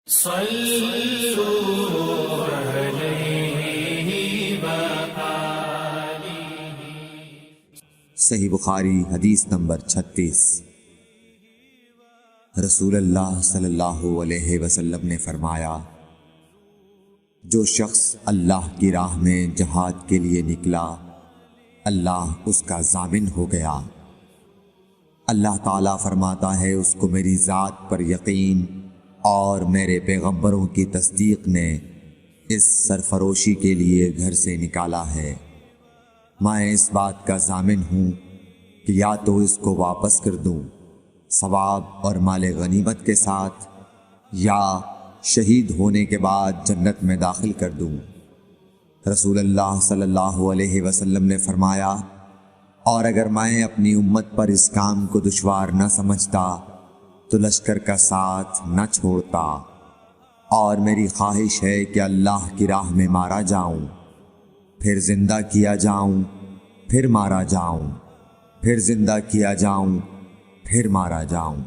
صلوا علیہ وآلہ۔ صحیح بخاری حدیث نمبر 36۔ رسول اللہ صلی اللہ علیہ وسلم نے فرمایا، جو شخص اللہ کی راہ میں جہاد کے لیے نکلا، اللہ اس کا ضامن ہو گیا۔ اللہ تعالیٰ فرماتا ہے، اس کو میری ذات پر یقین اور میرے پیغمبروں کی تصدیق نے اس سرفروشی کے لیے گھر سے نکالا ہے۔ میں اس بات کا ضامن ہوں کہ یا تو اس کو واپس کر دوں ثواب اور مال غنیمت کے ساتھ، یا شہید ہونے کے بعد جنت میں داخل کر دوں۔ رسول اللہ صلی اللہ علیہ وسلم نے فرمایا، اور اگر میں اپنی امت پر اس کام کو دشوار نہ سمجھتا تو لشکر کا ساتھ نہ چھوڑتا، اور میری خواہش ہے کہ اللہ کی راہ میں مارا جاؤں، پھر زندہ کیا جاؤں، پھر مارا جاؤں، پھر زندہ کیا جاؤں، پھر مارا جاؤں۔